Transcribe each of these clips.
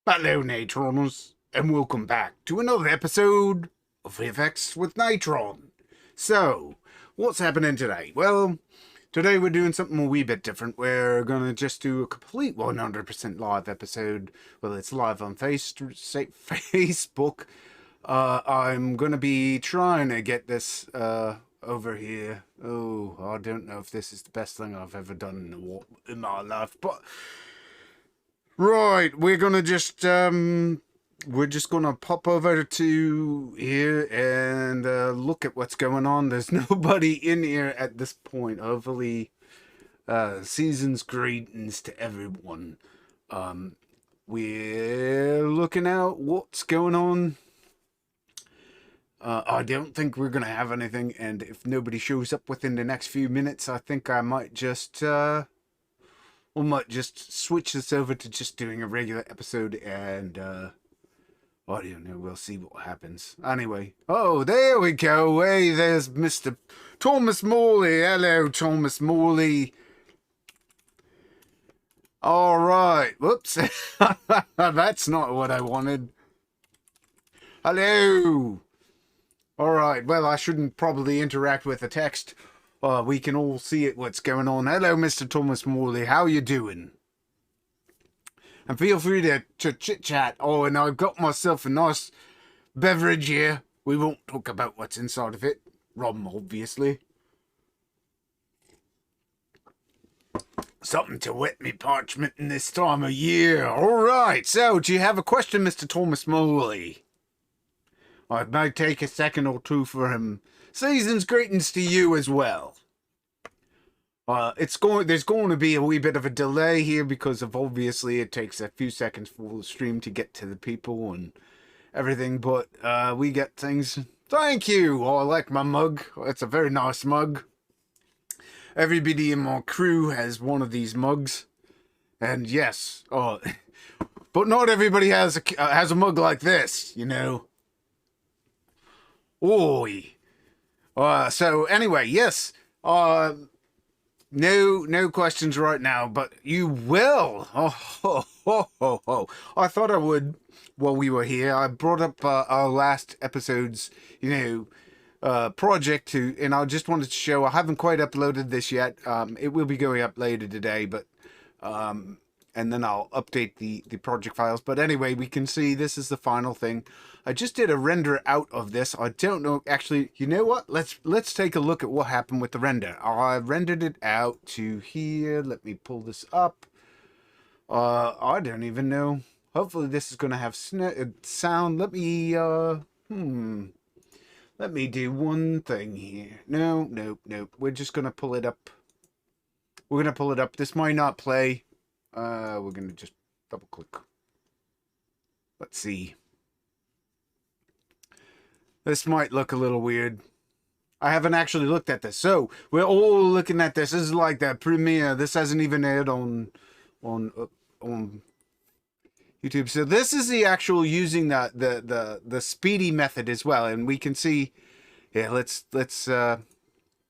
Hello, Natrons, and welcome back to another episode of VFX with Natron. So, what's happening today? Well, today we're doing something a wee bit different. We're gonna just do a complete 100% live episode. Well, it's live on Facebook. I'm gonna be trying to get this over here. Oh, I don't know if this is the best thing I've ever done in my life, but right, we're just gonna pop over to here and look at what's going on. There's nobody in here at this point. Hopefully, season's greetings to everyone. We're looking out what's going on. I don't think we're gonna have anything, and if nobody shows up within the next few minutes, I think I might just we might just switch this over to just doing a regular episode, and I don't know, we'll see what happens. Anyway, oh, there we go. Hey, there's Mr. Thomas Morley. Hello, Thomas Morley. All right. Whoops. That's not what I wanted. Hello. All right. Well, I shouldn't probably interact with the text. We can all see it, what's going on. Hello, Mr. Thomas Morley. How you doing? And feel free to chit-chat. Oh, and I've got myself a nice beverage here. We won't talk about what's inside of it. Rum, obviously. Something to wet me parchment in this time of year. All right. So, do you have a question, Mr. Thomas Morley? It may take a second or two for him. Season's greetings to you as well. There's going to be a wee bit of a delay here because of obviously it takes a few seconds for the stream to get to the people and everything, but we get things. Thank you. Oh, I like my mug. It's a very nice mug. Everybody in my crew has one of these mugs, and yes, but not everybody has a mug like this, you know. Oi. So anyway, yes. No questions right now, but you will. I thought I would while we were here. I brought up our last episode's, project and I just wanted to show. I haven't quite uploaded this yet. It will be going up later today, but and then I'll update the project files. But anyway, we can see this is the final thing. I just did a render out of this. I don't know, actually, you know what? Let's take a look at what happened with the render. I rendered it out to here. Let me pull this up. I don't even know. Hopefully this is going to have sound. Let me do one thing here. No. We're just going to pull it up. We're going to pull it up. This might not play. We're going to just double click. Let's see. This might look a little weird. I haven't actually looked at this. So, we're all looking at this. This is like the premiere. This hasn't even aired on YouTube. So, this is the actual using the speedy method as well. And we can see, yeah, let's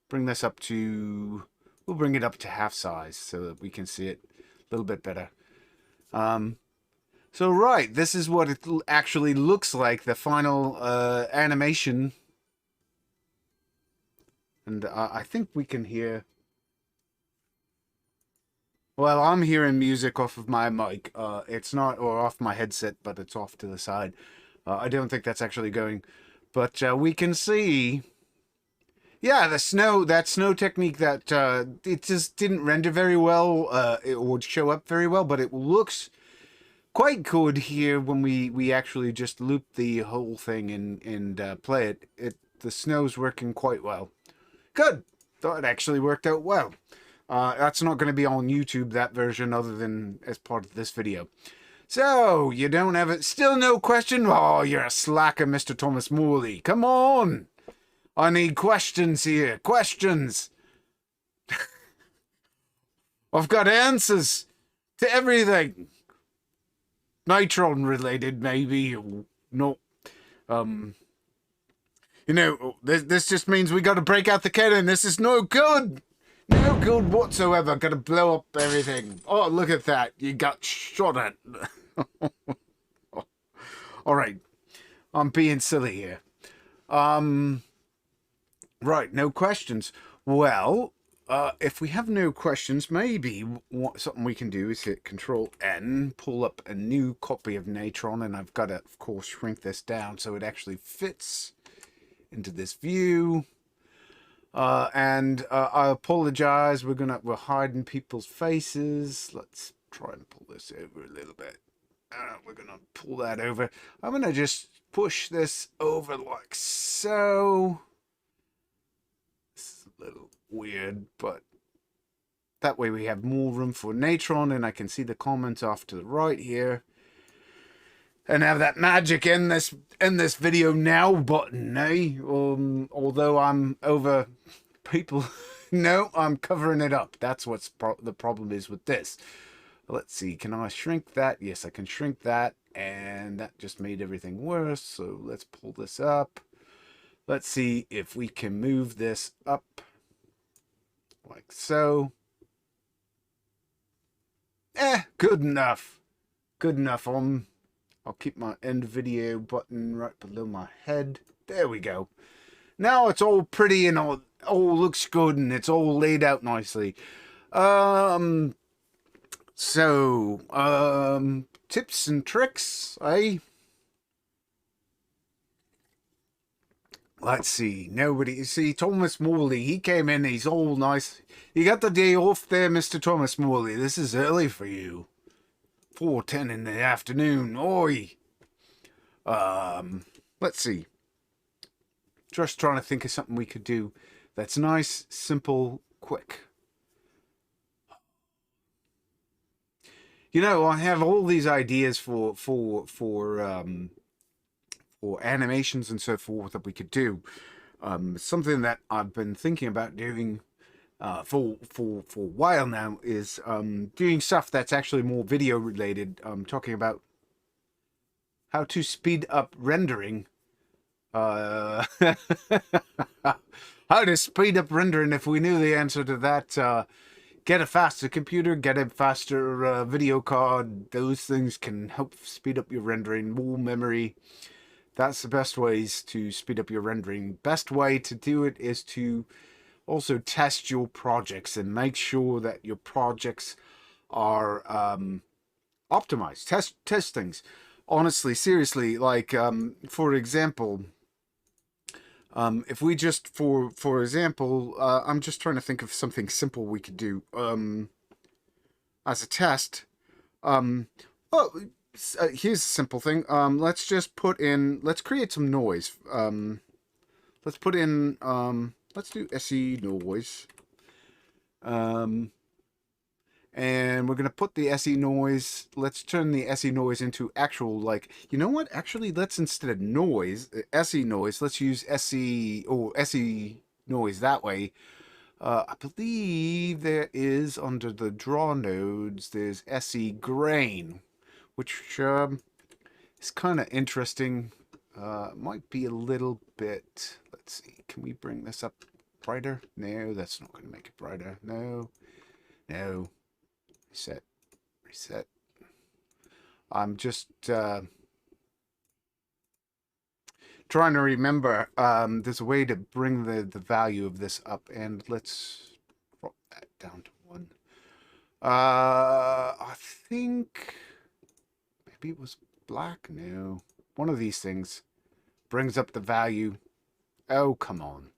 bring this up to, we'll bring it up to half size so that we can see it a little bit better. So, right, this is what it actually looks like, the final animation. And I think we can hear. Well, I'm hearing music off of my mic. It's not, or off my headset, but it's off to the side. I don't think that's actually going. But we can see. Yeah, that snow technique that it just didn't render very well. It would show up very well, but it looks quite good here when we actually just loop the whole thing and play it. The snow's working quite well. Good. Thought it actually worked out well. That's not going to be on YouTube, that version, other than as part of this video. So, you don't have it? Still no question? Oh, you're a slacker, Mr. Thomas Morley. Come on. I need questions here. Questions. I've got answers to everything. Natron related, maybe, or not. This just means we got to break out the cannon. This is no good. No good whatsoever. Got to blow up everything. Oh, look at that. You got shot at. All right, I'm being silly here. Right, no questions. Well, if we have no questions, maybe something we can do is hit Control N, pull up a new copy of Natron, and I've got to, of course, shrink this down so it actually fits into this view. I apologize. We're hiding people's faces. Let's try and pull this over a little bit. We're gonna pull that over. I'm gonna just push this over like so. This is a little weird, but that way we have more room for Natron, and I can see the comments off to the right here. And have that magic in this video now button, eh? Although I'm over people. No, I'm covering it up. That's what's the problem is with this. Let's see, can I shrink that? Yes, I can shrink that, and that just made everything worse. So let's pull this up. Let's see if we can move this up like so. Good enough. Good enough. I'll keep my end video button right below my head. There we go. Now it's all pretty and all looks good and it's all laid out nicely. Tips and tricks, eh? Let's see. Nobody. See, Thomas Morley, he came in, he's all nice. You got the day off there, Mr. Thomas Morley. This is early for you. 4:10 in the afternoon. Oi. Let's see. Just trying to think of something we could do that's nice, simple, quick. You know, I have all these ideas for animations and so forth that we could do. Something that I've been thinking about doing for a while now is doing stuff that's actually more video related. Talking about how to speed up rendering. How to speed up rendering. If we knew the answer to that, get a faster computer, get a faster video card. Those things can help speed up your rendering. More memory. That's the best ways to speed up your rendering. Best way to do it is to also test your projects and make sure that your projects are optimized. Test things. Honestly, seriously, like for example, if we just for example, I'm just trying to think of something simple we could do as a test. Here's a simple thing. Let's just put in. Let's create some noise. Let's put in. Let's do SE noise. And we're gonna put the SE noise. Let's turn the SE noise into actual, like, you know what? Actually, let's, instead of noise, SE noise, let's use SE or SE noise that way. I believe there is, under the draw nodes, there's SE grain, which is kind of interesting. Might be a little bit. Let's see. Can we bring this up brighter? No, that's not going to make it brighter. No. Reset. I'm just trying to remember. There's a way to bring the value of this up, and let's drop that down to 1. I think maybe it was black. No, one of these things brings up the value. Oh, come on.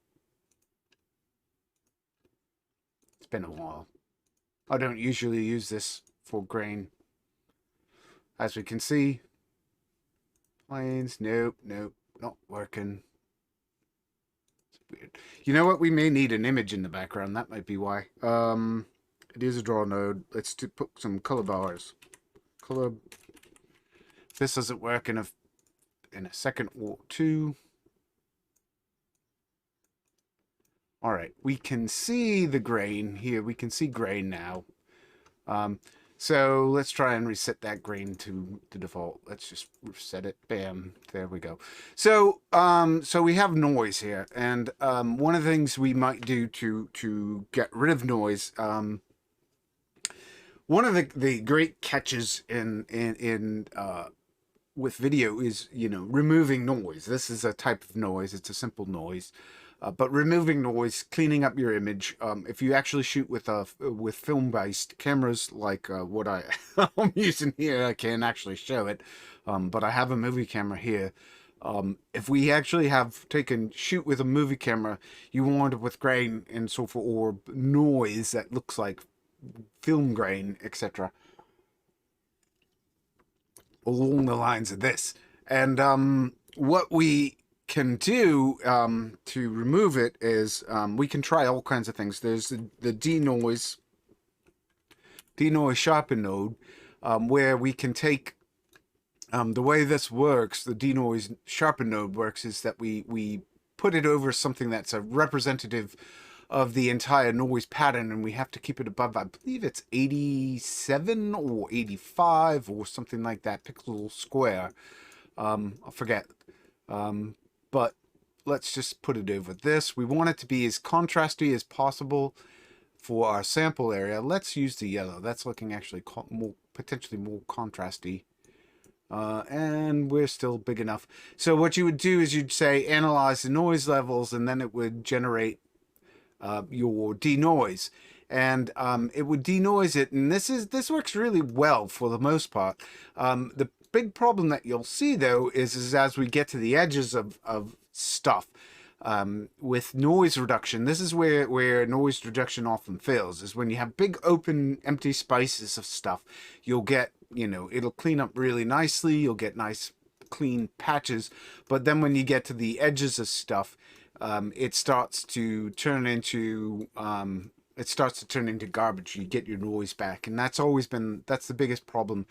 It's been a while. I don't usually use this for grain. As we can see, planes, nope, not working. It's weird. You know what? We may need an image in the background. That might be why. It is a draw node. Let's put some color bars. Color. This doesn't work in a second or two. All right, we can see the grain here. We can see grain now. So let's try and reset that grain to the default. Let's just reset it. Bam. There we go. So so we have noise here, and one of the things we might do to get rid of noise, one of the great catches in with video is, you know, removing noise. This is a type of noise. It's a simple noise. But removing noise, cleaning up your image. If you actually shoot with film-based cameras like what I'm using here, I can't actually show it, but I have a movie camera here. If we actually have shoot with a movie camera, you want it with grain and so forth, or noise that looks like film grain, etc. Along the lines of this. And what we can do to remove it is we can try all kinds of things. There's the denoise sharpen node, where we can take the way this works. The denoise sharpen node works is that we put it over something that's a representative of the entire noise pattern, and we have to keep it above, I believe it's 87 or 85 or something like that pixel square. I forget. But let's just put it over this. We want it to be as contrasty as possible for our sample area. Let's use the yellow. That's looking actually potentially more contrasty. And we're still big enough. So what you would do is you'd say analyze the noise levels, and then it would generate your denoise, and it would denoise it. And this works really well for the most part. The big problem that you'll see though is as we get to the edges of stuff with noise reduction, this is where noise reduction often fails, is when you have big open empty spaces of stuff. You'll get, you know, it'll clean up really nicely, you'll get nice clean patches, but then when you get to the edges of stuff, it starts to turn into garbage. You get your noise back, and that's the biggest problem,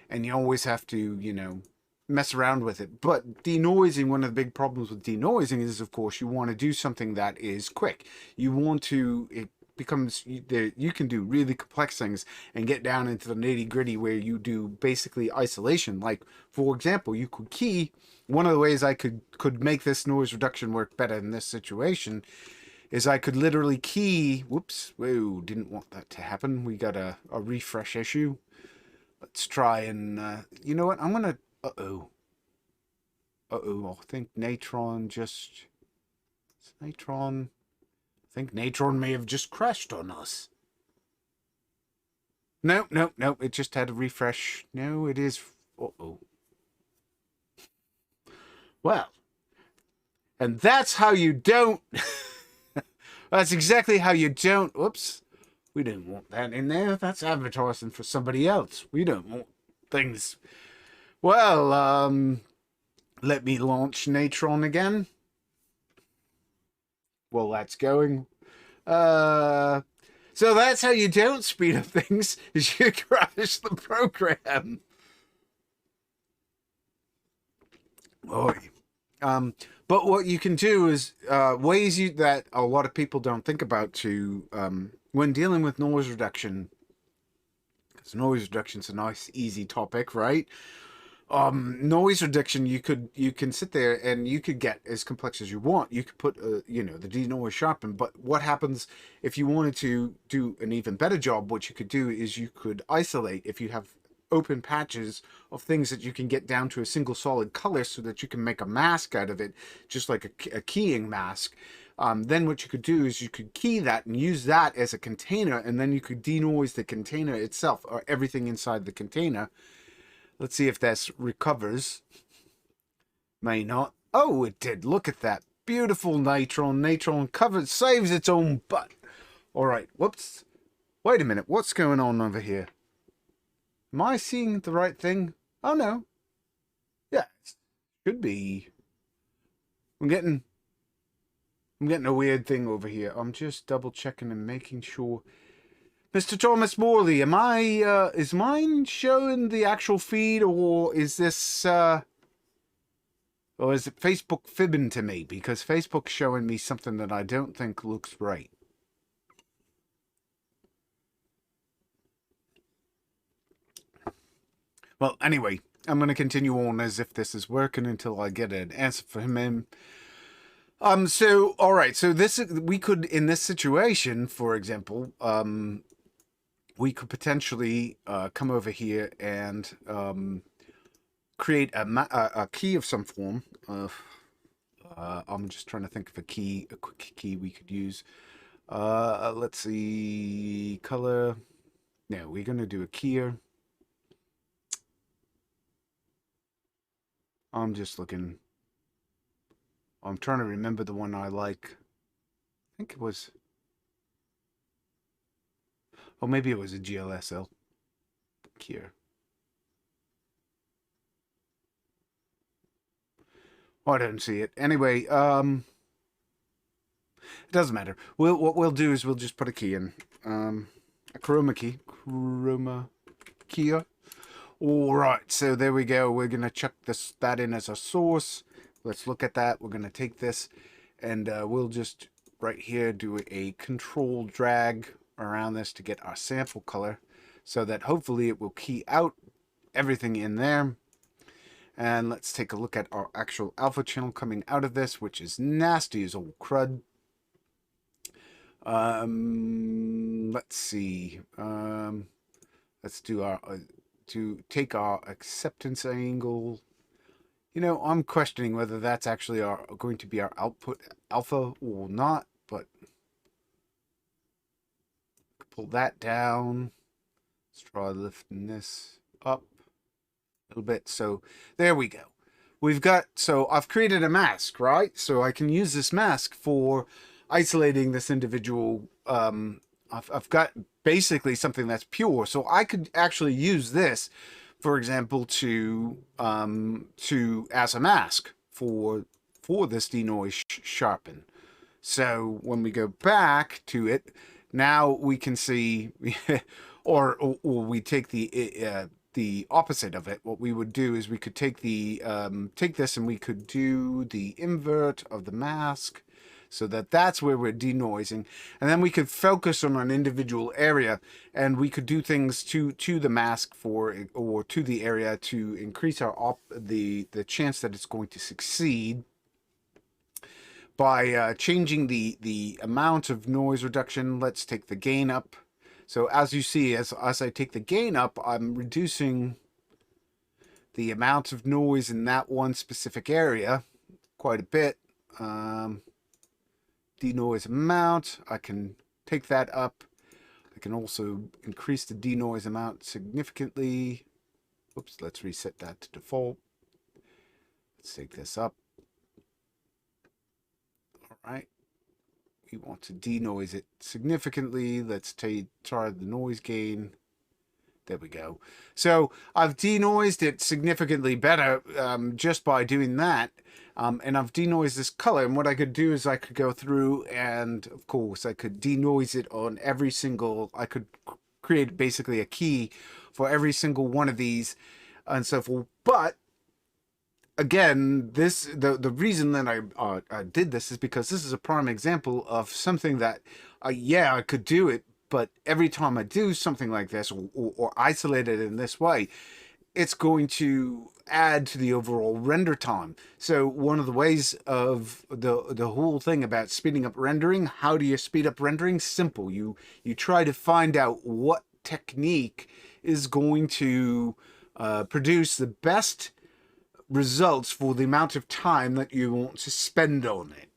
and you always have to, you know, mess around with it. But denoising, one of the big problems with denoising is, of course, you want to do something that is quick. You want to, you can do really complex things and get down into the nitty-gritty where you do basically isolation. Like, for example, you could key. One of the ways I could make this noise reduction work better in this situation is I could literally key. Whoops, whoa, didn't want that to happen. We got a refresh issue. Let's try and, you know what, I'm gonna, I think Natron may have just crashed on us. No, it just had a refresh. No, it is, well, and that's how you don't, that's exactly how you don't, whoops, we didn't want that in there. That's advertising for somebody else. We don't want things. Well, let me launch Natron again. Well, that's going. So that's how you don't speed up things, is you crash the program. Boy. But what you can do is ways that a lot of people don't think about when dealing with noise reduction. Because noise reduction is a nice, easy topic, right? Noise reduction, you can sit there and you could get as complex as you want. You could put you know, the denoise sharpen, but what happens if you wanted to do an even better job? What you could do is you could isolate. If you have open patches of things that you can get down to a single solid color so that you can make a mask out of it, just like a keying mask. Then what you could do is you could key that and use that as a container, and then you could denoise the container itself, or everything inside the container. Let's see if this recovers. May not. Oh, it did. Look at that. Beautiful Natron. Natron saves its own butt. All right. Whoops. Wait a minute. What's going on over here? Am I seeing the right thing? Oh, no. Yeah, it should be. I'm getting a weird thing over here. I'm just double checking and making sure. Mr. Thomas Morley, is mine showing the actual feed, or is this, or is it Facebook fibbing to me? Because Facebook's showing me something that I don't think looks right. Well, anyway, I'm going to continue on as if this is working until I get an answer from him. So, all right, so we could, in this situation, for example, we could potentially come over here and create a key of some form. I'm just trying to think of a quick key we could use. Let's see, color. No, we're gonna do a keyer. I'm just looking. I'm trying to remember the one I like. I think it was. Oh, maybe it was a GLSL keyer. Oh, I don't see it. Anyway, it doesn't matter. What we'll do is we'll just put a key in. A chroma key. All right, so there we go. We're gonna chuck that in as a source. Let's look at that. We're gonna take this, and we'll just right here do a control drag around this to get our sample color, so that hopefully it will key out everything in there. And let's take a look at our actual alpha channel coming out of this, which is nasty as old crud. Let's see. Let's do our to take our acceptance angle. You know, I'm questioning whether that's actually going to be our output alpha or not, but pull that down. Let's try lifting this up a little bit. So there we go. We've got, so I've created a mask, right? So I can use this mask for isolating this individual. I've got basically something that's pure. So I could actually use this, for example, to as a mask for this denoise sharpen. So when we go back to it, now we can see, or we take the opposite of it. What we would do is we could take take this and we could do the invert of the mask, so that's where we're denoising, and then we could focus on an individual area, and we could do things to the mask or to the area to increase our the chance that it's going to succeed by changing the amount of noise reduction. Let's take the gain up. So as you see, as I take the gain up, I'm reducing the amount of noise in that one specific area quite a bit. Denoise amount, I can take that up. I can also increase the denoise amount significantly. Oops, let's reset that to default. Let's take this up. All right. We want to denoise it significantly. Let's try the noise gain. There we go. So I've denoised it significantly better just by doing that. And I've denoised this color. And what I could do is I could go through and, of course, I could denoise it on every single, I could create basically a key for every single one of these and so forth. But again, the reason that I did this is because this is a prime example of something that, yeah, I could do it, but every time I do something like this or isolate it in this way, it's going to add to the overall render time. So one of the ways of the whole thing about speeding up rendering, how do you speed up rendering? Simple. You try to find out what technique is going to produce the best results for the amount of time that you want to spend on it.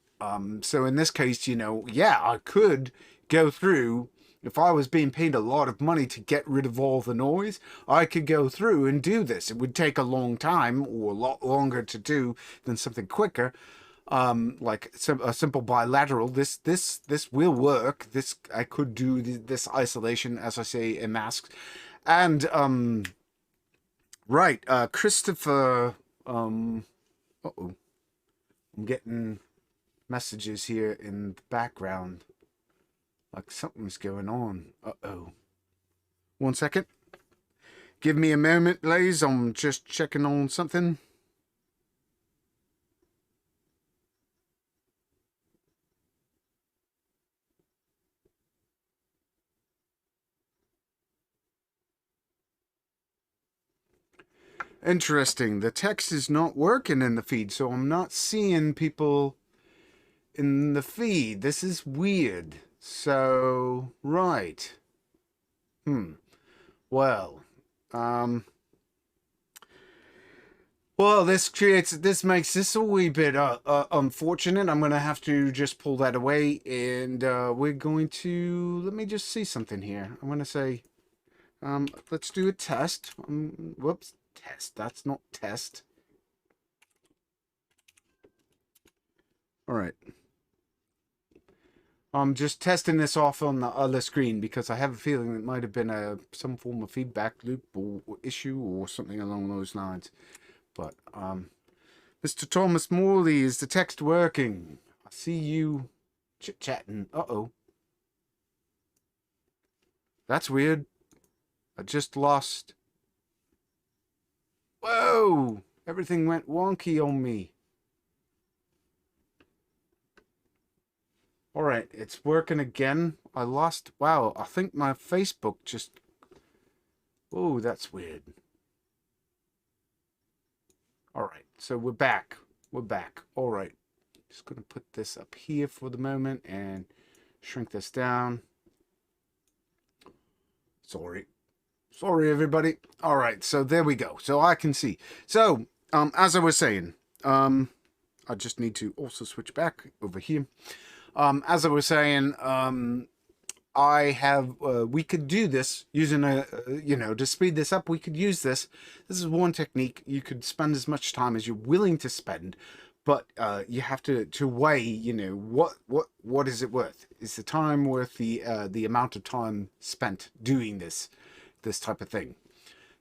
So in this case, you know, yeah, I could go through, if I was being paid a lot of money to get rid of all the noise, I could go through and do this. It would take a long time, or a lot longer to do than something quicker, like a simple bilateral. This will work. I could do this isolation, as I say, in masks. And right, Christopher. Uh-oh. I'm getting messages here in the background. Like something's going on. Uh-oh. 1 second. Give me a moment, please. I'm just checking on something. Interesting. The text is not working in the feed, so I'm not seeing people in the feed. This is weird. So, right. Well, Well, this makes this a wee bit unfortunate. I'm gonna have to just pull that away, and we're going to let me just see something here. I'm gonna say, let's do a test. Whoops, test. That's not test. All right. I'm just testing this off on the other screen because I have a feeling it might have been some form of feedback loop or issue or something along those lines. But Mr. Thomas Morley, is the text working? I see you chit-chatting. Uh-oh. That's weird. I just lost. Whoa! Everything went wonky on me. All right, it's working again. I lost. Wow, I think my Facebook just. Oh, that's weird. All right, so we're back. We're back. All right. Just going to put this up here for the moment and shrink this down. Sorry. Sorry, everybody. All right, so there we go. So I can see. So, as I was saying, I just need to also switch back over here. As I was saying, I have, we could do this using to speed this up, we could use this. This is one technique. You could spend as much time as you're willing to spend, but you have to weigh, what is it worth? Is the time worth the amount of time spent doing this type of thing?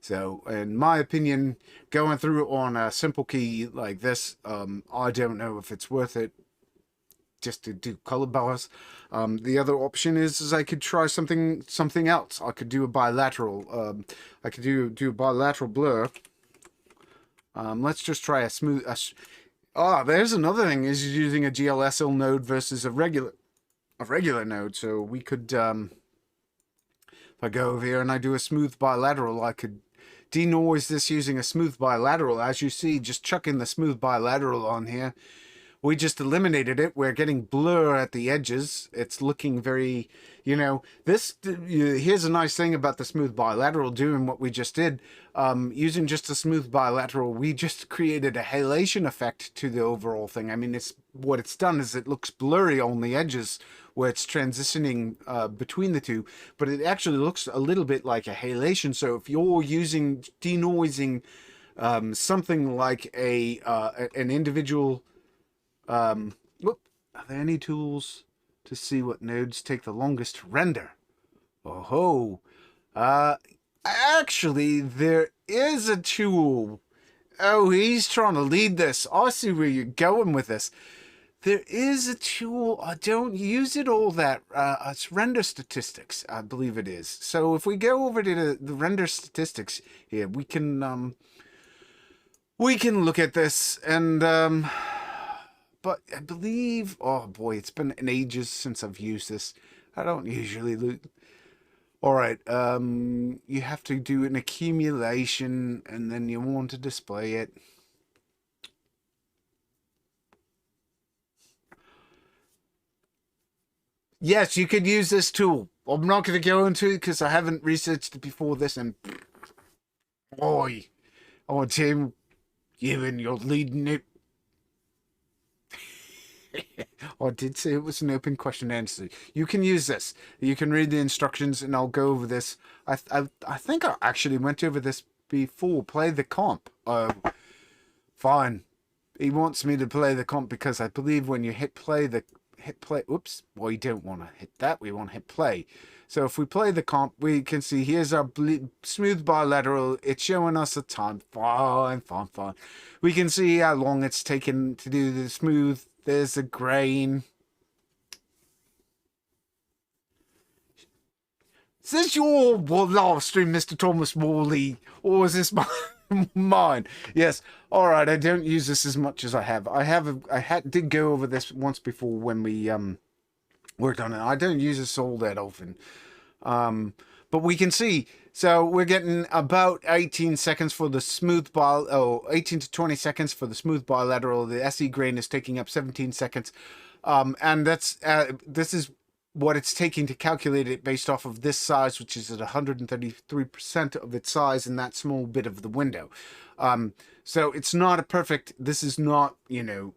So, in my opinion, going through it on a simple key like this, I don't know if it's worth it just to do color bars. The other option is I could try something else. I could do a bilateral. I could do a bilateral blur. Let's just try a smooth. There's another thing: is using a GLSL node versus a regular node. So we could, if I go over here and I do a smooth bilateral, I could denoise this using a smooth bilateral. As you see, just chucking the smooth bilateral on here. We just eliminated it. We're getting blur at the edges. It's looking very, here's a nice thing about the smooth bilateral doing what we just did. Using just a smooth bilateral, we just created a halation effect to the overall thing. I mean, what it's done is it looks blurry on the edges where it's transitioning between the two, but it actually looks a little bit like a halation. So if you're using denoising something like an individual are there any tools to see what nodes take the longest to render? Oh ho. Actually, there is a tool. Oh, he's trying to lead this. I see where you're going with this. There is a tool. I don't use it all that. It's render statistics, I believe it is. So if we go over to the render statistics here, we can look at this and but I believe, oh boy, it's been ages since I've used this. I don't usually loot. All right, you have to do an accumulation and then you want to display it. Yes, you could use this tool. I'm not going to go into it because I haven't researched it before this. And boy, oh Tim, you and you're leading it. I did say it was an open question answer. You can use this. You can read the instructions, and I'll go over this. I think I actually went over this before. Play the comp. Fine. He wants me to play the comp because I believe when you hit play. Oops. Well, we don't want to hit that. We want to hit play. So if we play the comp, we can see here's our smooth bilateral. It's showing us the time. Fine. We can see how long it's taken to do the smooth. There's a grain. Is this your live stream, Mr. Thomas Morley? Or is this mine? Yes. All right. I don't use this as much as I have. I did go over this once before when we worked on it. I don't use this all that often. But we can see. So we're getting about 18 seconds for the smooth 18 to 20 seconds for the smooth bilateral. The SE grain is taking up 17 seconds. And that's this is what it's taking to calculate it based off of this size, which is at 133% of its size in that small bit of the window. So it's not a perfect, this is not, you know,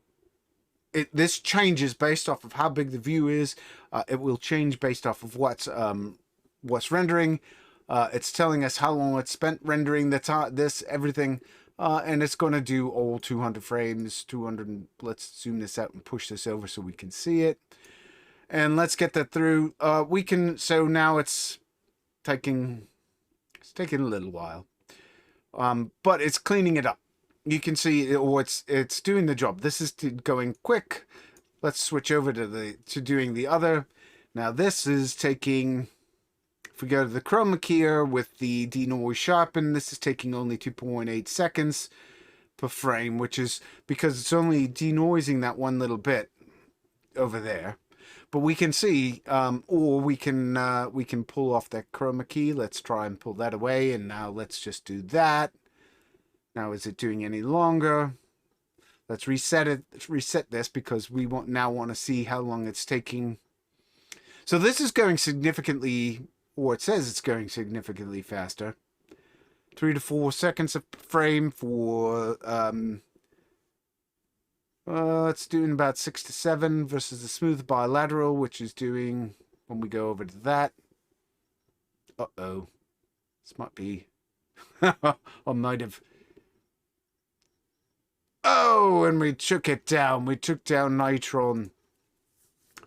this changes based off of how big the view is. It will change based off of what's rendering. It's telling us how long it's spent rendering this, everything. And it's going to do all 200 frames, 200. Let's zoom this out and push this over so we can see it. And let's get that through. So now it's taking a little while. But it's cleaning it up. You can see it's doing the job. This is going quick. Let's switch over to doing the other. Now this is taking, if we go to the chroma keyer with the denoise sharpen, this is taking only 2.8 seconds per frame, which is because it's only denoising that one little bit over there. But we can see, or we can pull off that chroma key. Let's try and pull that away, and now let's just do that. Now, is it doing any longer? Let's reset it. Let's reset this because we now want to see how long it's taking. So this is going significantly, or it says it's going significantly faster. 3 to 4 seconds a frame for it's doing about 6 to 7 versus the smooth bilateral, which is doing, when we go over to that. Uh-oh. This might be, I might have. Oh, and we took it down. We took down Natron.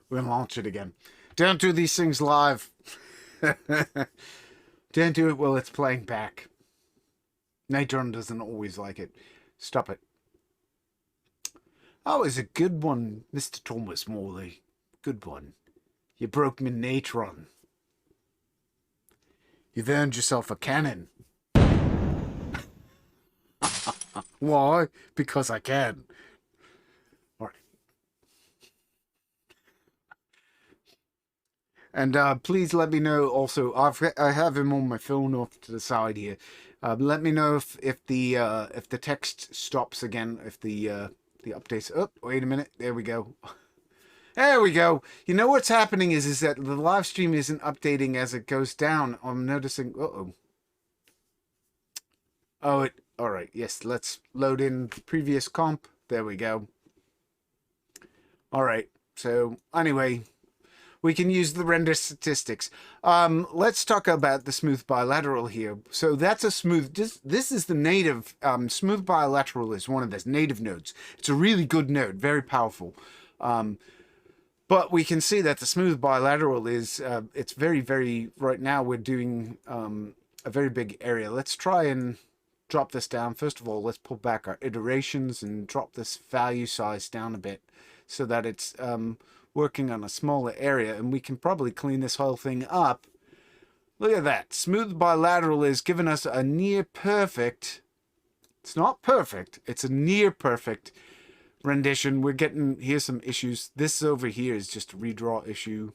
We'll launch it again. Don't do these things live. Don't do it while it's playing back. Natron doesn't always like it. Stop it. Oh, it's a good one, Mr. Thomas Morley. Good one. You broke me Natron. You've earned yourself a cannon. Why? Because I can. All right. And please let me know also, I have him on my phone off to the side here. Let me know if the text stops again, if the updates. Oh, wait a minute. There we go. There we go. You know what's happening is that the live stream isn't updating as it goes down. I'm noticing. Uh-oh. Oh, all right. Yes, let's load in previous comp. There we go. All right. So anyway, we can use the render statistics. Let's talk about the smooth bilateral here. So that's a smooth, this is the native, smooth bilateral is one of the native nodes. It's a really good node, very powerful. But we can see that the smooth bilateral is, it's very, very, right now we're doing a very big area. Let's try and drop this down. First of all, let's pull back our iterations and drop this value size down a bit so that it's working on a smaller area, and we can probably clean this whole thing up. Look at that. Smooth bilateral is giving us a near perfect, it's not perfect, it's a near perfect rendition. We're getting, here's some issues. This over here is just a redraw issue.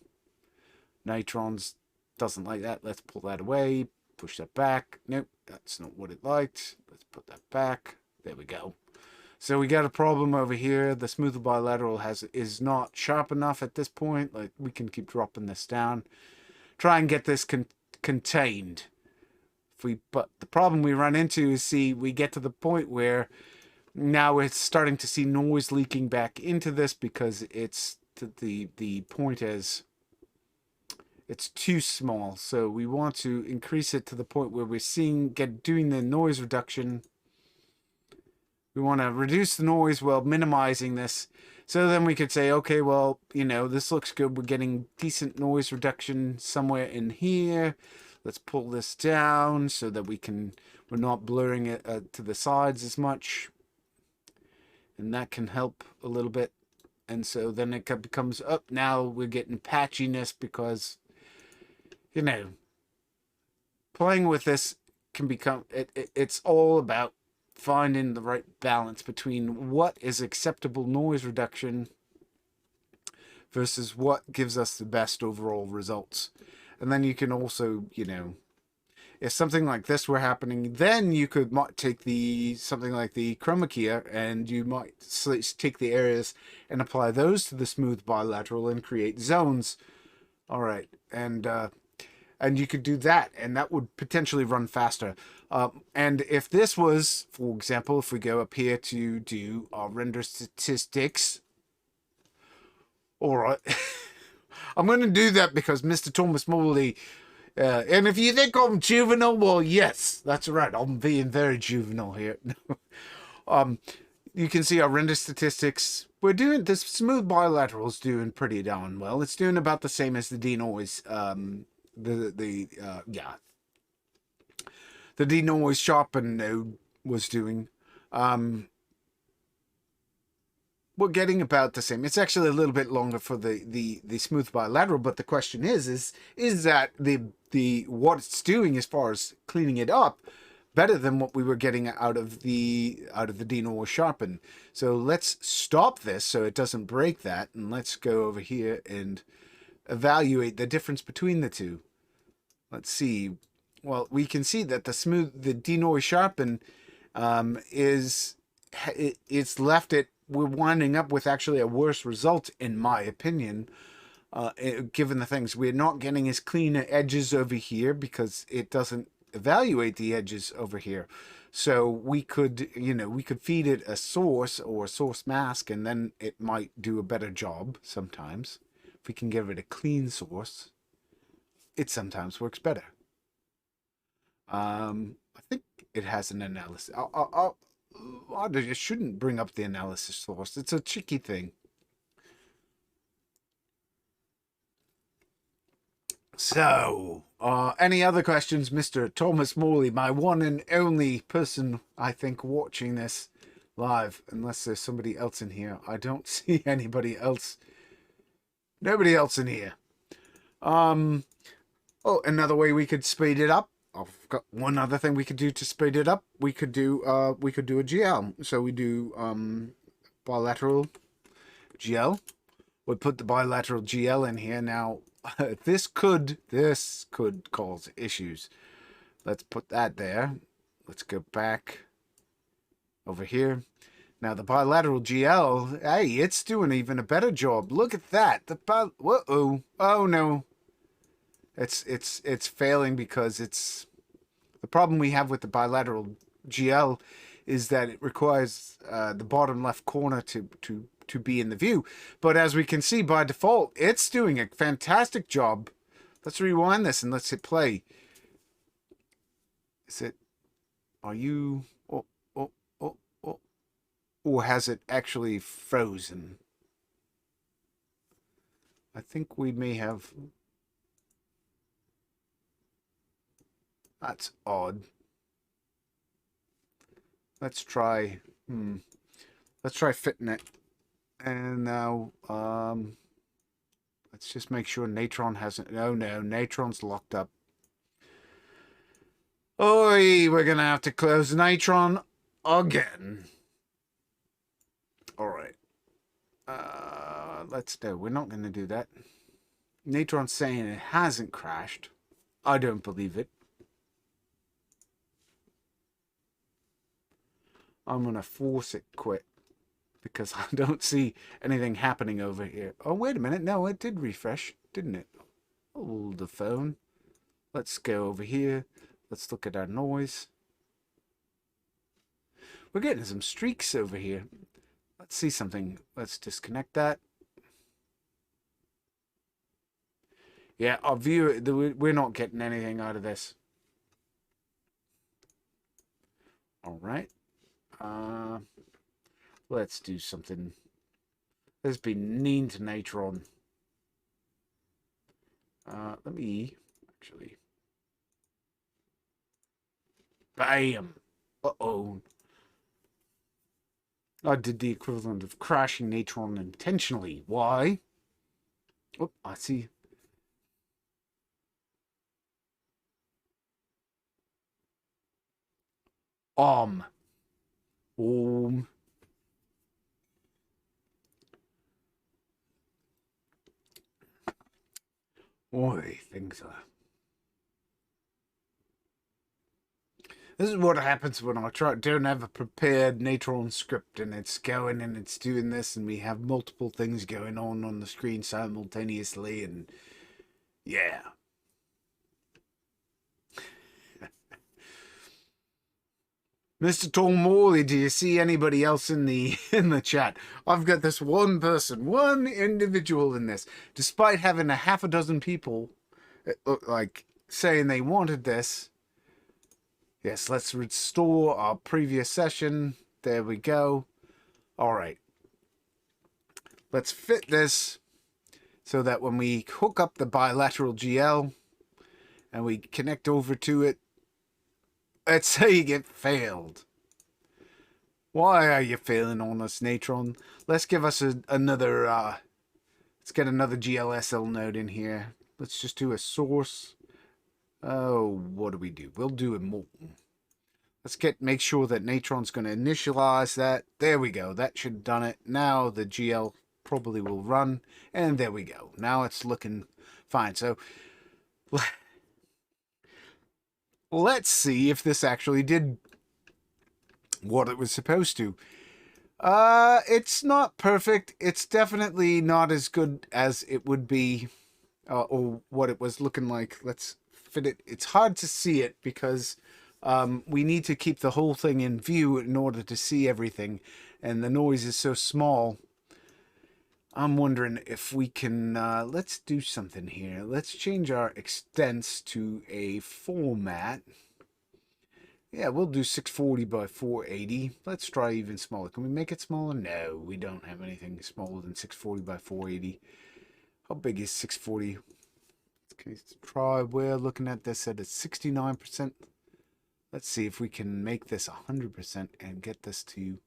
Natron's doesn't like that. Let's pull that away, push that back. Nope, that's not what it liked. Let's put that back. There we go. So we got a problem over here. The smooth bilateral is not sharp enough at this point. Like, we can keep dropping this down. Try and get this contained. But the problem we run into is, we get to the point where now it's starting to see noise leaking back into this because it's the point is it's too small. So we want to increase it to the point where we're doing the noise reduction. We want to reduce the noise while minimizing this. So then we could say, okay, well, you know, this looks good. We're getting decent noise reduction somewhere in here. Let's pull this down so that we're not blurring it to the sides as much. And that can help a little bit. And so then it becomes up. Now we're getting patchiness because, you know, playing with this can become, it's all about finding the right balance between what is acceptable noise reduction versus what gives us the best overall results. And then you can also, you know, if something like this were happening, then you could take something like the chroma keyer, and you might take the areas and apply those to the smooth bilateral and create zones All right, and you could do that, and that would potentially run faster. And if this was, for example, if we go up here to do our render statistics, all right, I'm going to do that because Mr. Thomas Morley. And if you think I'm juvenile, well, yes, that's right. I'm being very juvenile here. You can see our render statistics. We're doing this smooth bilateral's doing pretty darn well. It's doing about the same as the denoise. The denoise sharpen node was doing. We're getting about the same. It's actually a little bit longer for the smooth bilateral, but the question is that the what it's doing as far as cleaning it up better than what we were getting out of the denoise sharpen. So let's stop this so it doesn't break that, and let's go over here and evaluate the difference between the two. Let's see. Well, we can see that the denoise sharpen it's left it. We're winding up with actually a worse result, in my opinion, given the things. We're not getting as clean edges over here because it doesn't evaluate the edges over here. So we could, we could feed it a source or a source mask, and then it might do a better job sometimes. If we can give it a clean source, it sometimes works better. I think it has an analysis. I shouldn't bring up the analysis source. It's a tricky thing. So, any other questions, Mr. Thomas Morley, my one and only person, I think, watching this live, unless there's somebody else in here. I don't see anybody else. Nobody else in here. Oh, another way we could speed it up. I've got one other thing we could do to speed it up. We could do a GL. So we do bilateral GL. We put the bilateral GL in here. Now this could cause issues. Let's put that there. Let's go back over here. Now the bilateral GL, hey, it's doing even a better job. Look at that. Whoa, oh no. It's failing because it's the problem we have with the bilateral GL is that it requires the bottom left corner to be in the view. But as we can see by default, it's doing a fantastic job. Let's rewind this and let's hit play. Is it? Are you? Or has it actually frozen? I think we may have. That's odd. Let's try. Let's try fitting it. And now, let's just make sure Natron hasn't. Oh no, Natron's locked up. Oi, we're gonna have to close Natron again. All right. No, we're not gonna do that. Natron's saying it hasn't crashed. I don't believe it. I'm going to force it quit because I don't see anything happening over here. Oh, wait a minute. No, it did refresh, didn't it? Hold the phone. Let's go over here. Let's look at our noise. We're getting some streaks over here. Let's see something. Let's disconnect that. Yeah, our view, we're not getting anything out of this. All right. Let's do something. Let's be mean to Natron. Let me actually. Bam. Uh-oh. I did the equivalent of crashing Natron intentionally. Why? Oh, I see. Boy, things are. This is what happens when I don't have a prepared Natron script and it's going and it's doing this and we have multiple things going on the screen simultaneously and Yeah. Mr. Tom Morley, do you see anybody else in the chat? I've got this one person, one individual in this. Despite having a half a dozen people like saying they wanted this. Yes, let's restore our previous session. There we go. All right. Let's fit this so that when we hook up the bilateral GL and we connect over to it, let's say it failed. Why are you failing on us, Natron? Let's give us another, let's get another GLSL node in here. Let's just do a source. Oh, what do we do? We'll do a molten. Let's make sure that Natron's going to initialize that. There we go. That should have done it. Now the GL probably will run. And there we go. Now it's looking fine. So let's see if this actually did what it was supposed to. It's not perfect. It's definitely not as good as it would be, or what it was looking like. Let's fit it. It's hard to see it because we need to keep the whole thing in view in order to see everything, and the noise is so small. I'm wondering if we can, let's do something here. Let's change our extents to a format. Yeah, we'll do 640 by 480. Let's try even smaller. Can we make it smaller? No, we don't have anything smaller than 640 by 480. How big is 640? Okay, let's try. We're looking at this at a 69%. Let's see if we can make this 100% and get this to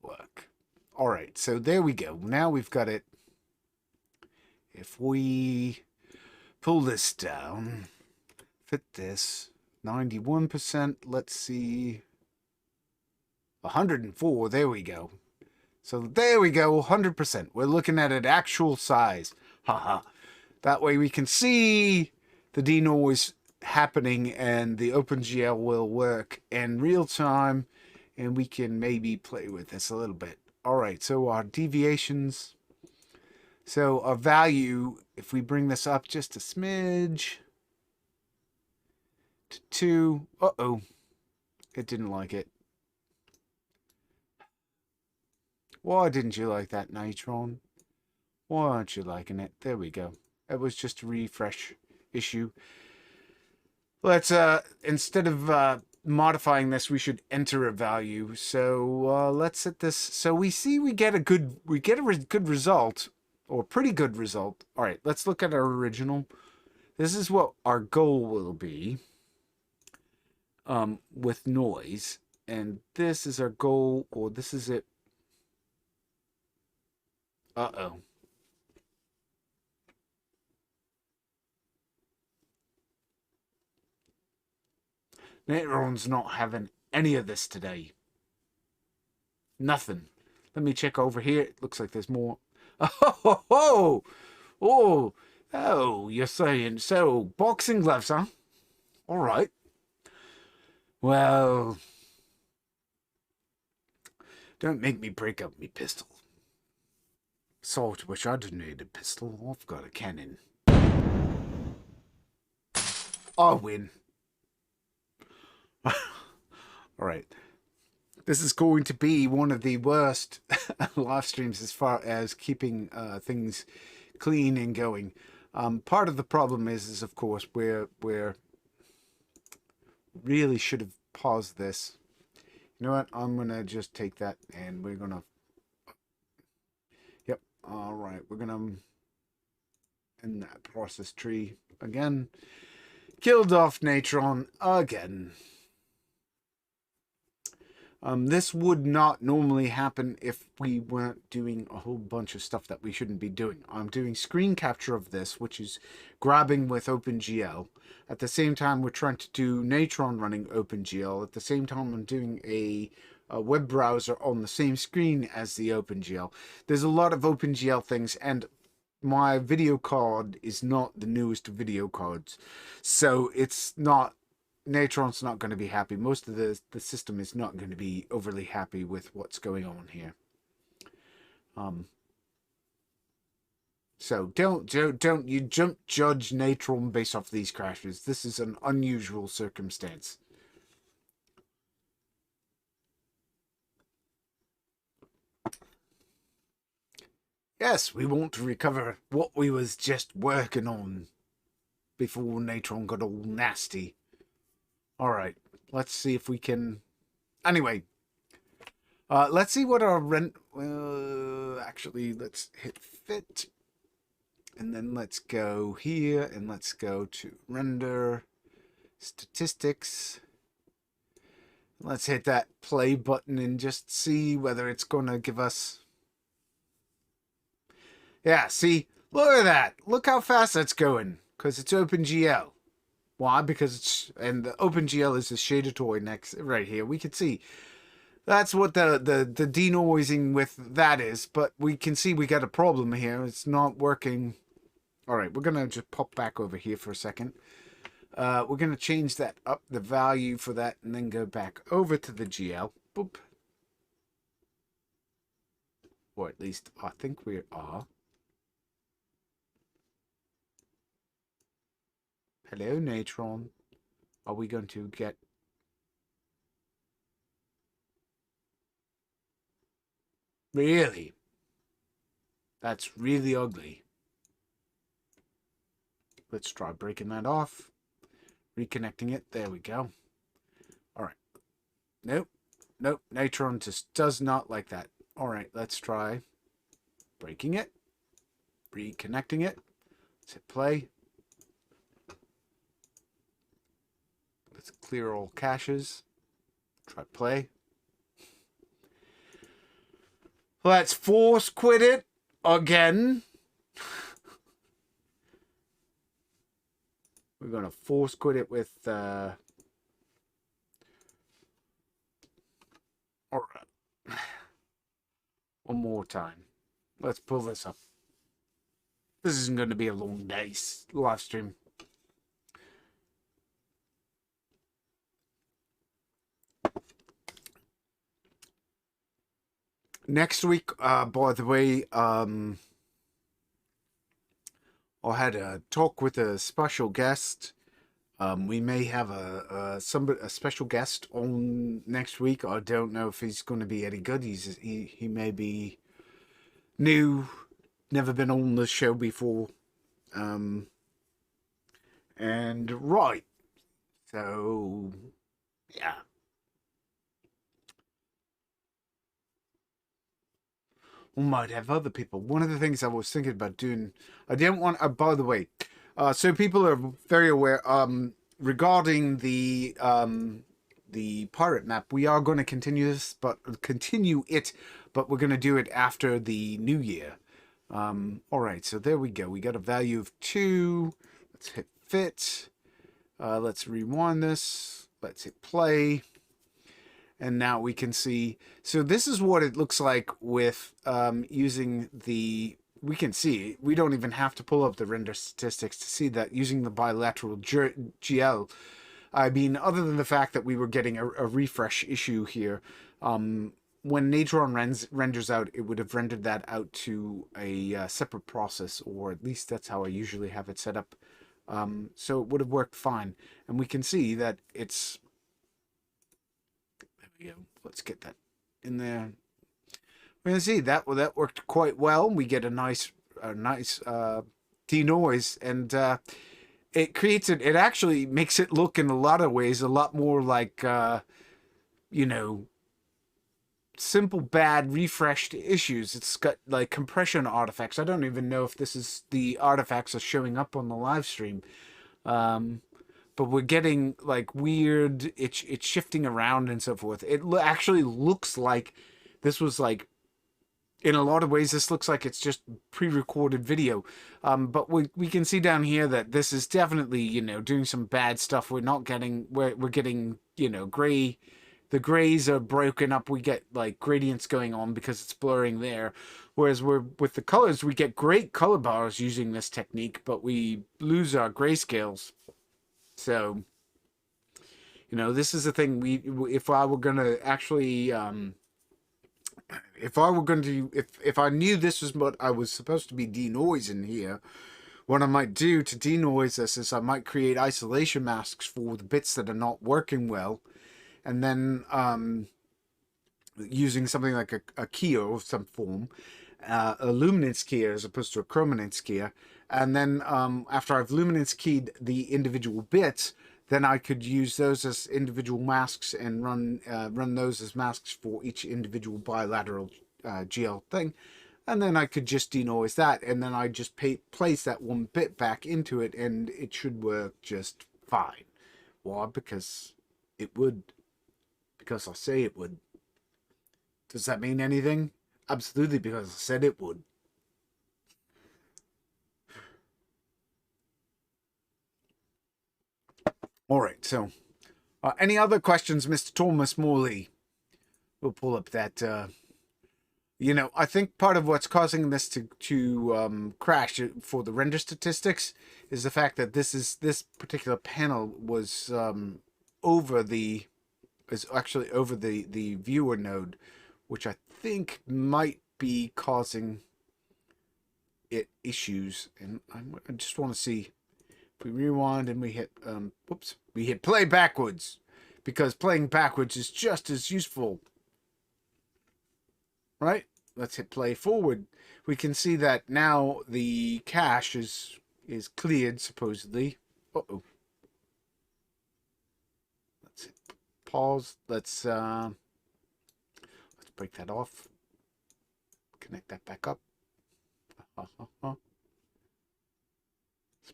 work. All right, so there we go. Now we've got it. If we pull this down, fit this, 91%, let's see, 104, there we go. So there we go, 100%. We're looking at an actual size. Haha. That way we can see the denoise happening and the OpenGL will work in real time, and we can maybe play with this a little bit. All right, so our deviations. So our value, if we bring this up just a smidge to 2, uh-oh, it didn't like it. Why didn't you like that, Natron? Why aren't you liking it? There we go. It was just a refresh issue. Let's, instead of modifying this, we should enter a value. So let's set this. So we see we get a good result, or pretty good result. All right, let's look at our original. This is what our goal will be with noise, and this is our goal, or this is it. Uh-oh. Natron's not having any of this today. Nothing. Let me check over here. It looks like there's more. Oh, you're saying so. Boxing gloves, huh? All right. Well, don't make me break up me pistol. Sort wish I didn't need a pistol. I've got a cannon. I win. All right. This is going to be one of the worst live streams as far as keeping things clean and going. Part of the problem is of course, we're really should have paused this. You know what? I'm going to just take that and we're going to... Yep. All right. We're going to end that process tree again. Killed off Natron again. This would not normally happen if we weren't doing a whole bunch of stuff that we shouldn't be doing. I'm doing screen capture of this, which is grabbing with OpenGL. At the same time, we're trying to do Natron running OpenGL. At the same time, I'm doing a web browser on the same screen as the OpenGL. There's a lot of OpenGL things, and my video card is not the newest video cards. So it's not... Natron's not going to be happy. Most of the system is not going to be overly happy with what's going on here. So don't you judge Natron based off these crashes. This is an unusual circumstance. Yes, we want to recover what we was just working on before Natron got all nasty. Alright, let's see if we can... Anyway, let's see what our rent... actually, let's hit fit. And then let's go here, and let's go to render, statistics. Let's hit that play button and just see whether it's going to give us... Yeah, see? Look at that. Look how fast that's going. Because it's OpenGL. Why? Because it's... And the OpenGL is the shader toy next... Right here. We can see... That's what the denoising with that is. But we can see we got a problem here. It's not working. Alright, we're going to just pop back over here for a second. We're going to change that up, the value for that, and then go back over to the GL. Boop. Or at least I think we are. Hello, Natron. Are we going to get... Really? That's really ugly. Let's try breaking that off. Reconnecting it. There we go. Alright. Nope. Nope. Natron just does not like that. Alright, let's try breaking it. Reconnecting it. Let's hit play. Let's clear all caches. Try play. Let's force quit it again. We're going to force quit it with... All right. One more time. Let's pull this up. This isn't going to be a long day live stream. Next week, by the way, I had a talk with a special guest. We may have a special guest on next week. I don't know if he's going to be any good. He may be new, never been on the show before. And right, so yeah. We might have other people. One of the things I was thinking about doing, I didn't want. By the way, so people are very aware. Regarding the pirate map, we are going to continue this, but we're going to do it after the new year. All right, so there we go. We got a value of 2. Let's hit fit. Let's rewind this. Let's hit play. And now we can see, so this is what it looks like with using the, we can see, we don't even have to pull up the render statistics to see that using the bilateral GL. I mean, other than the fact that we were getting a refresh issue here, when Natron renders out, it would have rendered that out to a separate process, or at least that's how I usually have it set up. So it would have worked fine. And we can see that it's... Let's get that in there. We're gonna see that worked quite well. We get a nice denoise, and it creates it. It actually makes it look in a lot of ways a lot more like you know, simple bad refreshed issues. It's got like compression artifacts. I don't even know if this is the artifacts are showing up on the live stream. But we're getting like weird, it's shifting around and so forth. It actually looks like this was like, in a lot of ways, this looks like it's just pre-recorded video. But we can see down here that this is definitely, you know, doing some bad stuff. We're not getting, we're getting, you know, gray. The grays are broken up. We get like gradients going on because it's blurring there. Whereas with the colors, we get great color bars using this technique, but we lose our grayscales. So, you know, this is the thing. If I were gonna actually, there if I were going to, if I knew this was what I was supposed to be denoising here, what I might do to denoise this is I might create isolation masks for the bits that are not working well, and then using something like a keyer of some form, a luminance keyer as opposed to a chrominance keyer, and then after I've luminance keyed the individual bits, then I could use those as individual masks and run those as masks for each individual bilateral GL thing. And then I could just denoise that, and then I just place that one bit back into it, and it should work just fine. Why? Because it would. Because I say it would. Does that mean anything? Absolutely, because I said it would. All right, so any other questions, Mr. Thomas Morley? We'll pull up that. You know, I think part of what's causing this to crash for the render statistics is the fact that this particular panel was actually over the viewer node, which I think might be causing it issues. And I just want to see if we rewind and we hit whoops, we hit play backwards, because playing backwards is just as useful. Right? Let's hit play forward. We can see that now the cache is cleared, supposedly. Uh-oh. Let's hit pause. Let's break that off. Connect that back up. Let's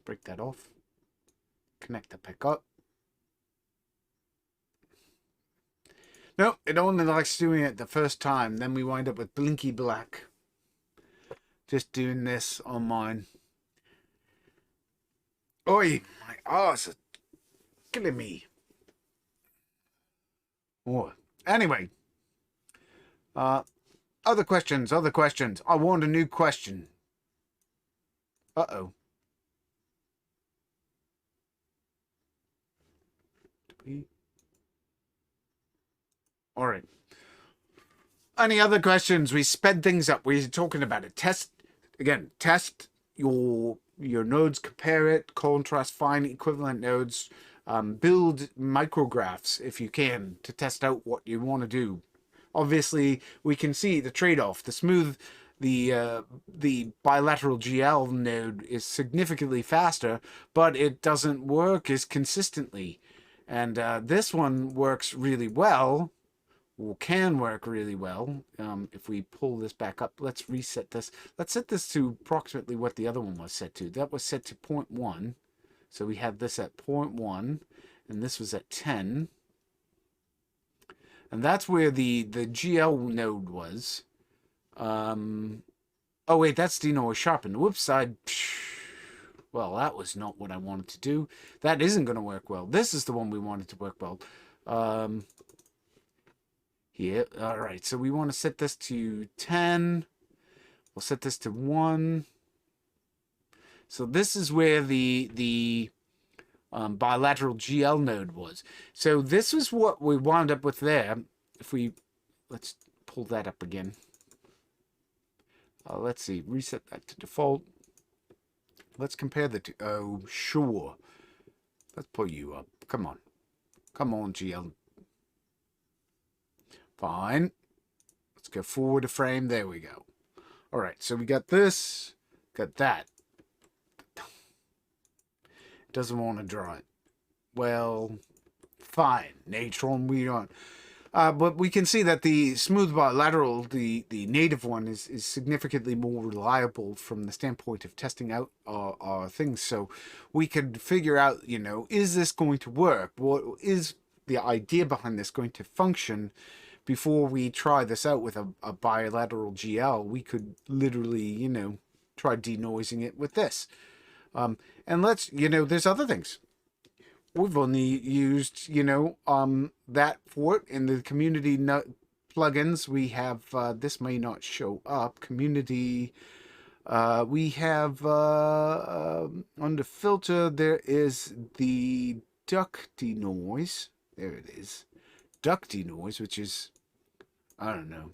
break that off. Connect that back up. No, it only likes doing it the first time. Then we wind up with blinky black. Just doing this on mine. Oi, my arse is killing me. Oh, anyway. Other questions. I want a new question. Uh-oh. All right. Any other questions? We sped things up. We're talking about it. Test your nodes, compare it, contrast, find equivalent nodes, build micrographs if you can to test out what you want to do. Obviously, we can see the trade-off. The bilateral GL node is significantly faster, but it doesn't work as consistently. And this one works really well. Or can work really well. If we pull this back up, let's reset this. Let's set this to approximately what the other one was set to. That was set to 0.1. So we have this at 0.1, and this was at 10. And that's where the GL node was. Oh wait, that's denoise sharpened. Whoops, well, that was not what I wanted to do. That isn't going to work well. This is the one we wanted to work well. Here, all right, so we want to set this to 10. We'll set this to 1. So this is where the bilateral GL node was. So this is what we wound up with there. Let's pull that up again. Let's see, reset that to default. Let's compare the two. Oh, sure. Let's pull you up. Come on. Come on, GL. Fine. Let's go forward a frame. There we go. All right, so we got this, got that. Doesn't want to draw it. Well, fine. Natron, we don't. But we can see that the smooth bilateral, the native one, is significantly more reliable from the standpoint of testing out our things. So we could figure out, you know, is this going to work? What is the idea behind this going to function? Before we try this out with a bilateral GL, we could literally, you know, try denoising it with this. And let's, you know, there's other things. We've only used, you know, that for it in the community plugins. We have, this may not show up, community. We have, under filter, there is the duck denoise. There it is. Duck denoise, which is, I don't know.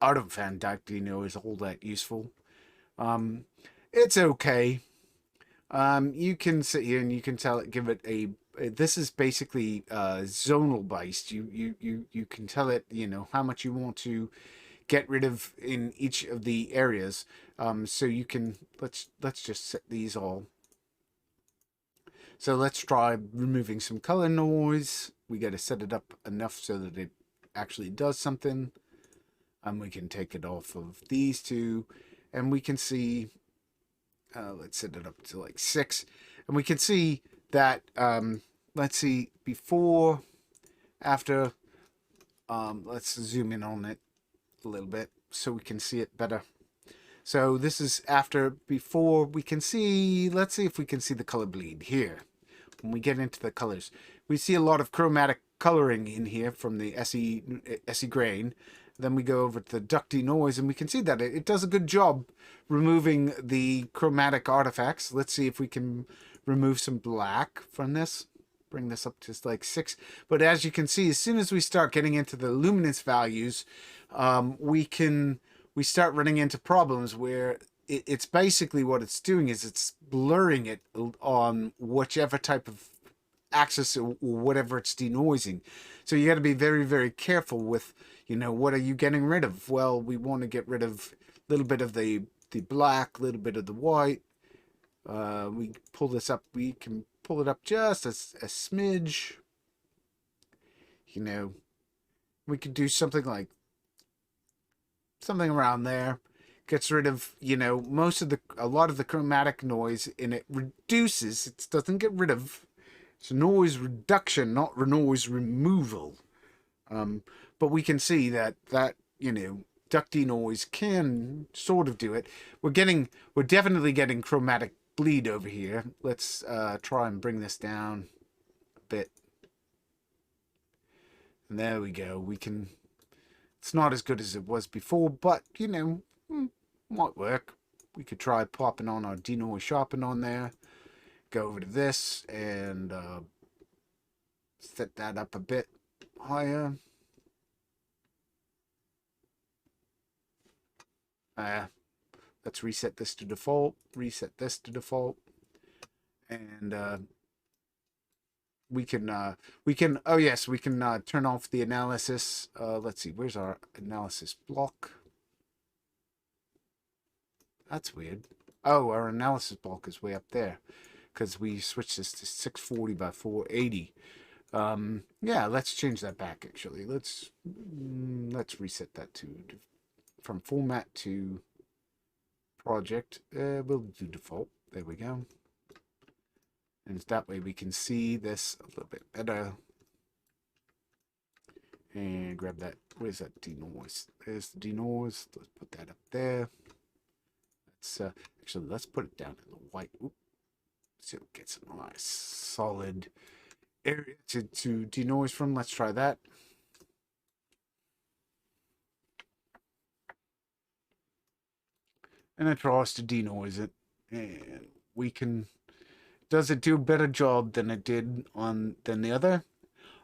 I don't find dark denoise all that useful. Um, it's okay. You can sit here and you can tell it, give it a. This is basically zonal based. You can tell it, you know, how much you want to get rid of in each of the areas. So you can let's just set these all. So let's try removing some color noise. We got to set it up enough so that it actually does something. And we can take it off of these two, and we can see. Let's set it up to like 6, and we can see that. Let's see before, after. Let's zoom in on it a little bit so we can see it better. So this is after, before. We can see, let's see if we can see the color bleed here. When we get into the colors, we see a lot of chromatic coloring in here from the SE grain. Then we go over to the duck denoise, and we can see that it does a good job removing the chromatic artifacts. Let's see if we can remove some black from this. Bring this up to like 6. But as you can see, as soon as we start getting into the luminance values, we start running into problems where it's basically what it's doing is it's blurring it on whichever type of axis or whatever it's denoising. So you got to be very, very careful with, you know, what are you getting rid of? Well, we want to get rid of a little bit of the black, a little bit of the white. We pull this up. We can pull it up just a smidge. You know, we could do something like something around there. Gets rid of, you know, a lot of the chromatic noise, and it reduces. It doesn't get rid of. It's noise reduction, not noise removal. But we can see that you know, duck denoise can sort of do it. We're definitely getting chromatic bleed over here. Let's try and bring this down a bit. And there we go. It's not as good as it was before, but, you know, might work. We could try popping on our denoise sharpen on there. Go over to this and set that up a bit higher. Let's reset this to default. Reset this to default, and we can. Oh yes, we can turn off the analysis. Let's see. Where's our analysis block? That's weird. Oh, our analysis block is way up there because we switched this to 640 by 480. Yeah, let's change that back. Actually, let's reset that to from format to project. We'll do default. There we go. And that way we can see this a little bit better. And grab that. Where's that denoise? There's the denoise. Let's put that up there. Let's put it down in the white. Oop. So it gets a nice solid area to denoise from. Let's try that. And it draws to denoise it. And we can. Does it do a better job than it did than the other?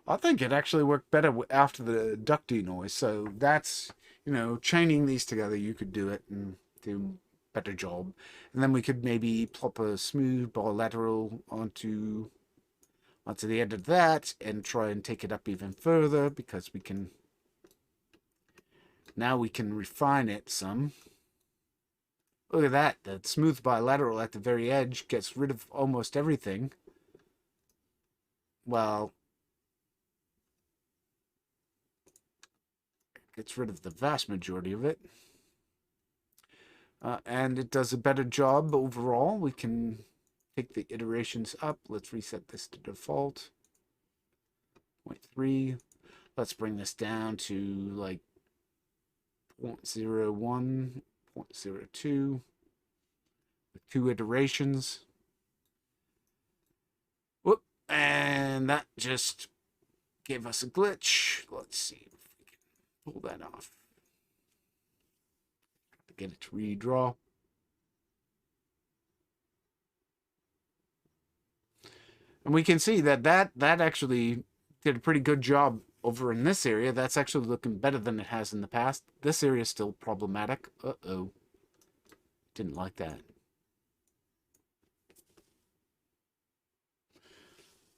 I think it actually worked better after the duck denoise. So that's, you know, chaining these together, you could do it and do a better job. And then we could maybe plop a smooth bilateral onto the end of that and try and take it up even further, because we can refine it some. Look at that. The smooth bilateral at the very edge gets rid of almost everything. Well, it gets rid of the vast majority of it. And it does a better job overall. We can take the iterations up. Let's reset this to default. 0.3. Let's bring this down to like 0.01. 0.02 with 2 iterations. Whoop, and that just gave us a glitch. Let's see if we can pull that off. Get it to redraw. And we can see that actually did a pretty good job over in this area, that's actually looking better than it has in the past. This area is still problematic. Uh-oh. Didn't like that.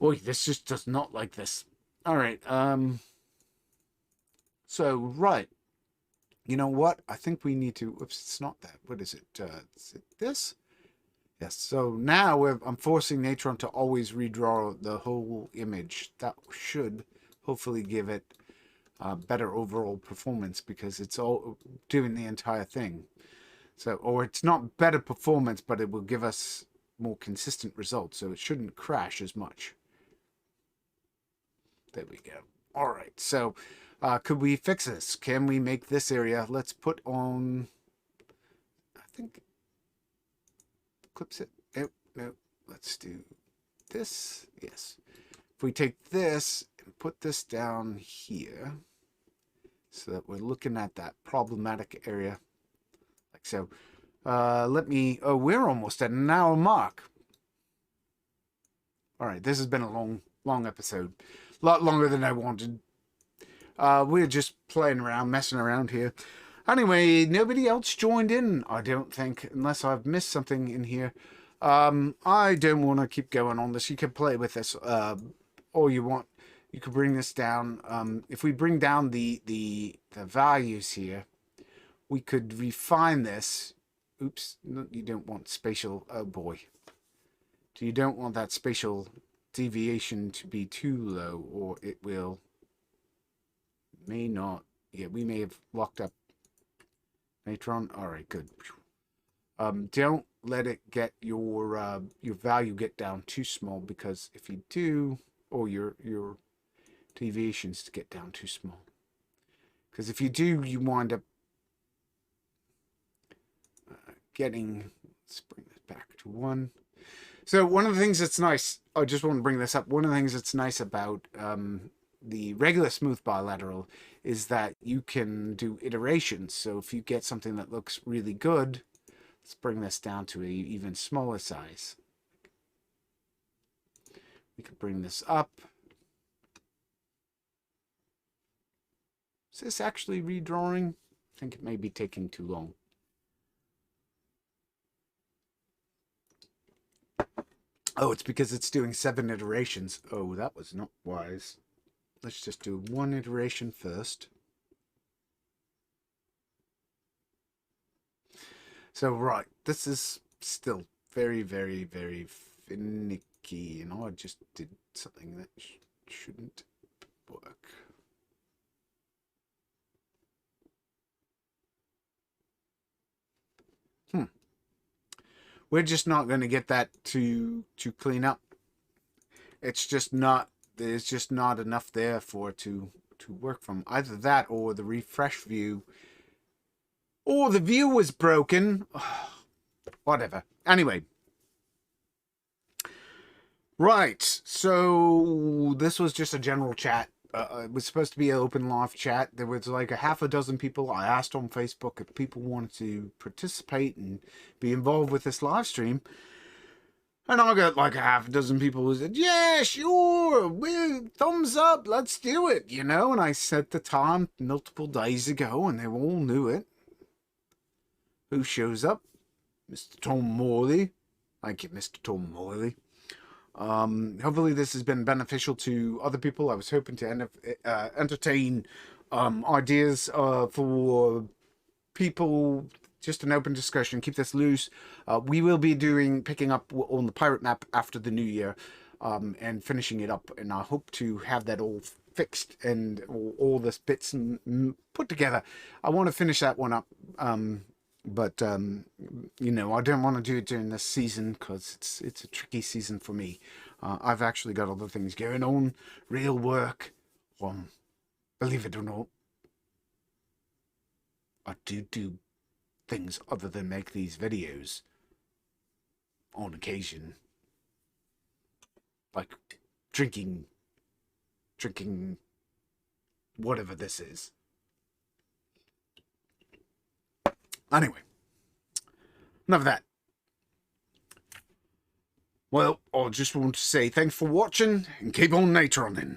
Boy, this just does not like this. All right. So, right. You know what? I think we need to... Oops, it's not that. What is it? Is it this? Yes. So now I'm forcing Natron to always redraw the whole image. That should hopefully give it better overall performance because it's all doing the entire thing. So, or it's not better performance, but it will give us more consistent results. So it shouldn't crash as much. There we go. All right. So could we fix this? Can we make this area? Let's put on, I think, clips it. Nope, nope. Let's do this. Yes. If we take this and put this down here so that we're looking at that problematic area like so. Let me, oh, we're almost at an hour mark. All right. This has been a long episode. A lot longer than I wanted. We're just playing around, messing around here. Anyway, nobody else joined in, I don't think, unless I've missed something in here. I don't want to keep going on this. You can play with this all you want. You could bring this down. If we bring down the values here, we could refine this. Oops, no, you don't want spatial. Oh boy. You don't want that spatial deviation to be too low, or it will may not. Yeah, we may have locked up Natron. All right, good. Don't let it get your value get down too small, because if you do, or your deviations to get down too small, because if you do, you wind up getting. Let's bring this back to 1. So one of the things that's nice, I just want to bring this up. One of the things that's nice about the regular smooth bilateral is that you can do iterations. So if you get something that looks really good, let's bring this down to an even smaller size. We could bring this up. Is this actually redrawing? I think it may be taking too long. Oh, it's because it's doing 7 iterations. Oh, that was not wise. Let's just do 1 iteration first. So, right, this is still very, very, very finicky. You know, I just did something that shouldn't work. We're just not going to get that to clean up. It's just not, there's just not enough there for it to work from. Either that or the refresh view. Or the view was broken. Whatever. Anyway. Right. So this was just a general chat. It was supposed to be an open live chat. There was like a half a dozen people. I asked on Facebook if people wanted to participate and be involved with this live stream. And I got like a half a dozen people who said, yeah, sure, thumbs up, let's do it, you know. And I set the time multiple days ago and they all knew it. Who shows up? Mr. Tom Morley. Thank you, Mr. Tom Morley. Hopefully this has been beneficial to other people. I was hoping to entertain ideas for people, just an open discussion, keep this loose. We will be picking up on the pirate map after the new year and finishing it up, and I hope to have that all fixed and all this bits put together. I want to finish that one up, but you know, I don't want to do it during this season because it's a tricky season for me. I've actually got other things going on, real work. Believe it or not, I do things other than make these videos on occasion, like drinking whatever this is. Anyway, enough of that. Well, I just want to say thanks for watching and keep on Natroning.